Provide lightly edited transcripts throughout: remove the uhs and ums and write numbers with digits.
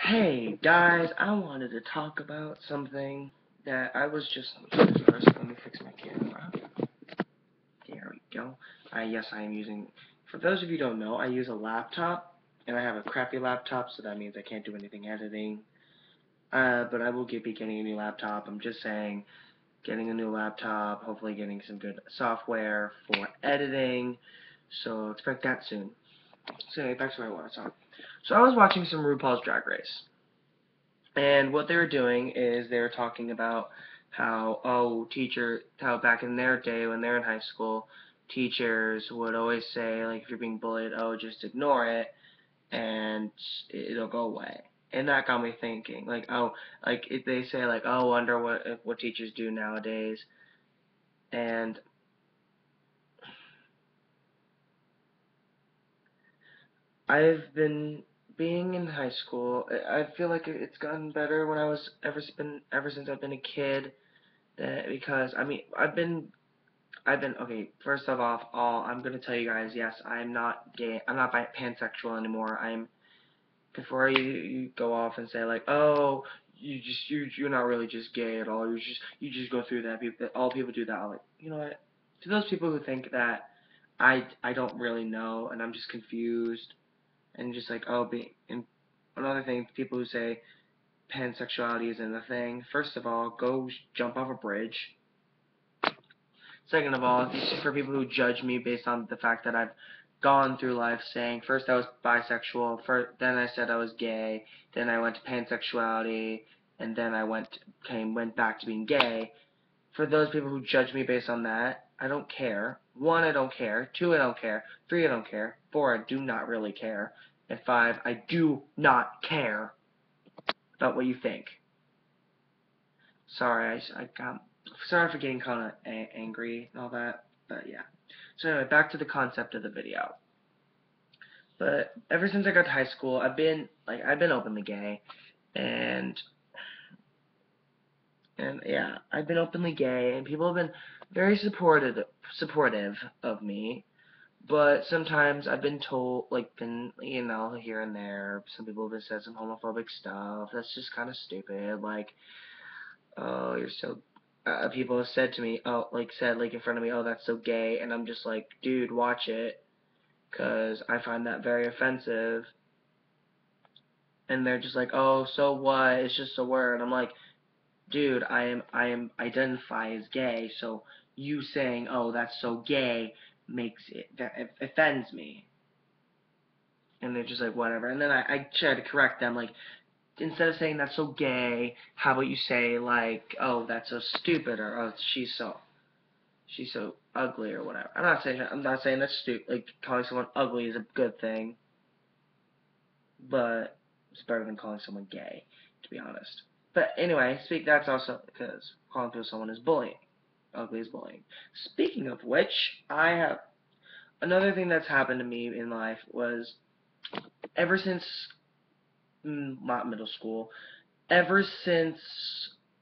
Hey guys, I wanted to talk about something that I was just. Let me fix my camera. There we go. Yes, I am using. For those of you who don't know, I use a laptop, and I have a crappy laptop, so that means I can't do anything editing. But I will be getting a new laptop. I'm just saying, getting a new laptop, hopefully getting some good software for editing. So expect that soon. So anyway, back to what I want to talk. So I was watching some RuPaul's Drag Race. And what they were doing is they were talking about how back in their day when they're in high school, teachers would always say, like, if you're being bullied, oh, just ignore it and it'll go away. And that got me thinking, like, oh, like if they say, like, oh, wonder what teachers do nowadays. And I've been being in high school. I feel like it's gotten better when I was ever since I've been a kid. Because I mean, I've been okay. First of all, I'm gonna tell you guys, yes, I'm not gay. I'm not pansexual anymore. Before you go off and say like, oh, you're not really just gay at all. You just go through that. All people do that. I'm like, you know what? To those people who think that I don't really know and I'm just confused and just like, oh, and another thing, people who say pansexuality isn't a thing. First of all, go jump off a bridge. Second of all, for people who judge me based on the fact that I've gone through life saying first I was bisexual, then I said I was gay, then I went to pansexuality, and then I went back to being gay. For those people who judge me based on that, I don't care. 1, I don't care. 2, I don't care. 3, I don't care. 4, I do not really care. And 5, I do not care about what you think. Sorry, sorry for getting kind of angry and all that, but yeah. So anyway, back to the concept of the video. But ever since I got to high school, I've been openly gay, and yeah, I've been openly gay, and people have been very supportive of me. But sometimes I've been told, like, here and there, some people have said some homophobic stuff. That's just kind of stupid. Like, oh, you're so. People have said to me, oh, said in front of me, oh, that's so gay, and I'm just like, dude, watch it, cause I find that very offensive. And they're just like, oh, so what? It's just a word. I'm like, dude, I am identify as gay, so you saying, oh, that's so gay, that offends me. And they're just like, whatever. And then I try to correct them, like, instead of saying that's so gay, how about you say like, oh, that's so stupid, or oh, she's so ugly, or whatever. I'm not saying that's stupid. Like, calling someone ugly is a good thing, but it's better than calling someone gay, to be honest. But anyway, that's also because calling someone is bullying. Ugly is bullying. Speaking of which, I have another thing that's happened to me in life was ever since not middle school, ever since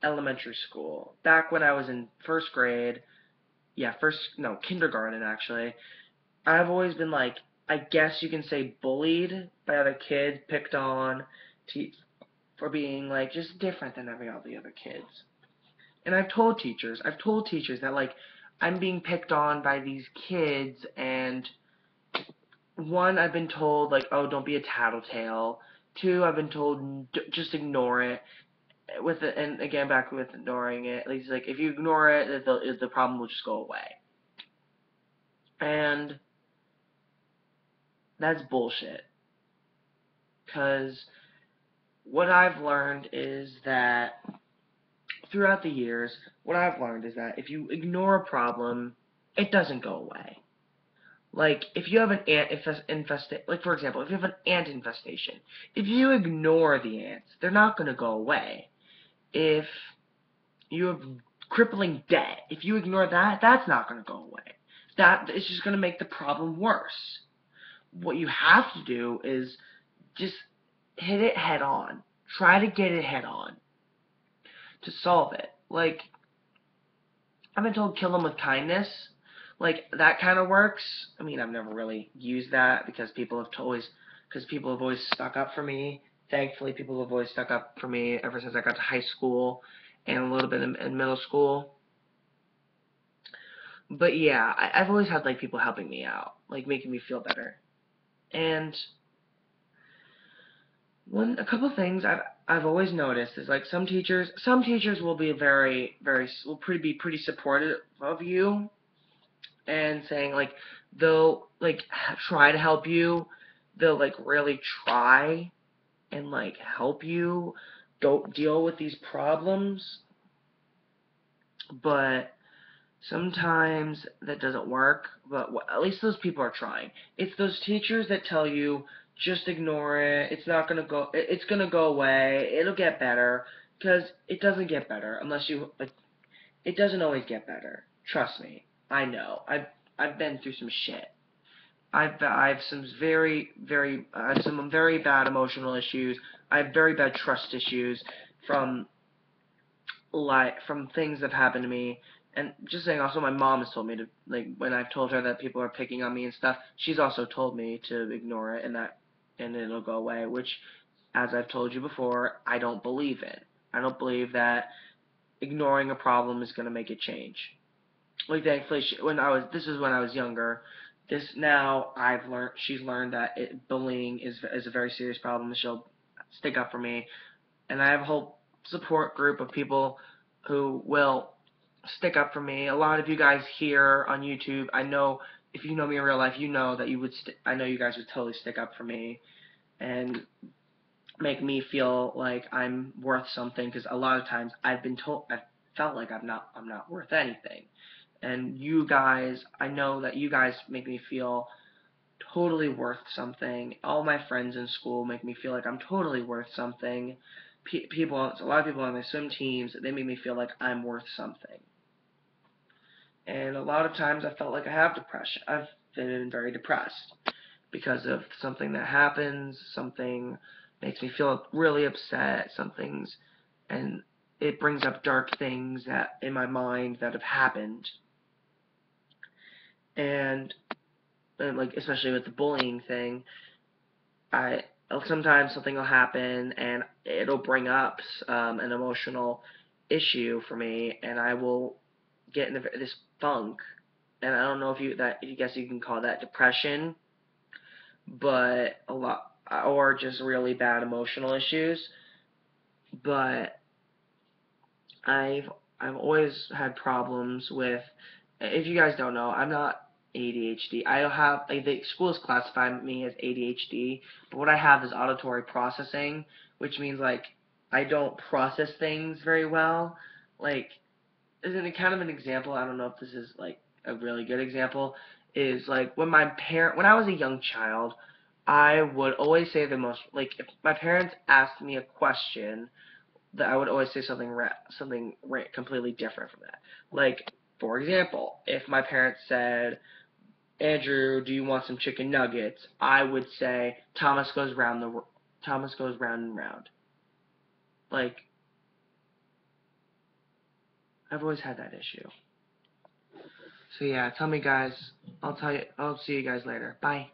elementary school, back when I was in first grade, kindergarten actually, I've always been like, I guess you can say bullied by other kids, picked on, for being like just different than all the other kids. And I've told teachers that like I'm being picked on by these kids, and 1, I've been told like, oh, don't be a tattletale. 2, I've been told just ignore it. And again, back with ignoring it, at least like if you ignore it, the problem will just go away. And that's bullshit. Because what I've learned is that throughout the years, what I've learned is that if you ignore a problem, it doesn't go away. Like, if you have an ant infestation, like, for example, if you have an ant infestation, if you ignore the ants, they're not going to go away. If you have crippling debt, if you ignore that, that's not going to go away. That is just going to make the problem worse. What you have to do is just hit it head on. Try to get it head on to solve it. Like, I've been told kill them with kindness. Like, that kind of works. I mean, I've never really used that because people have always stuck up for me thankfully people have always stuck up for me ever since I got to high school and a little bit in middle school. But yeah, I've always had like people helping me out, like making me feel better. And a couple things I've always noticed is like some teachers will be be pretty supportive of you and saying like they'll like try to help you. They'll like really try and like help you don't deal with these problems, but sometimes that doesn't work. But at least those people are trying. It's those teachers that tell you just ignore it. It's not gonna go. It's gonna go away. It'll get better, because it doesn't get better unless you like. It doesn't always get better. Trust me. I know. I've been through some shit. I've I have some very bad emotional issues. I have very bad trust issues from from things that have happened to me. And just saying, also my mom has told me to, like, when I've told her that people are picking on me and stuff, she's also told me to ignore it and it'll go away, which, as I've told you before, I don't believe in. I don't believe that ignoring a problem is going to make it change. Like, thankfully, this is when I was younger. Now she's learned that bullying is a very serious problem. She'll stick up for me, and I have a whole support group of people who will stick up for me. A lot of you guys here on YouTube, I know if you know me in real life, you know that I know you guys would totally stick up for me and make me feel like I'm worth something, because a lot of times I've felt like I'm not worth anything. And you guys, I know that you guys make me feel totally worth something. All my friends in school make me feel like I'm totally worth something. A lot of people on my swim teams, they make me feel like I'm worth something. And a lot of times I felt like I have depression. I've been very depressed because of something that happens, something makes me feel really upset, and it brings up dark things that in my mind that have happened. And like, especially with the bullying thing, I sometimes something will happen and it'll bring up an emotional issue for me, and I will get into this funk. And I don't know if I guess you can call that depression, but or just really bad emotional issues. But I've I've always had problems with. If you guys don't know, I'm not ADHD. I have, like, the schools classify me as ADHD, but what I have is auditory processing, which means like I don't process things very well. Like, as in a kind of an example, I don't know if this is like a really good example, is like when I was a young child, I would always say the most, like, if my parents asked me a question, that I would always say something completely different from that. Like, for example, if my parents said, "Andrew, do you want some chicken nuggets?" I would say, Thomas goes round and round." Like, I've always had that issue. So yeah, tell me guys. I'll see you guys later. Bye.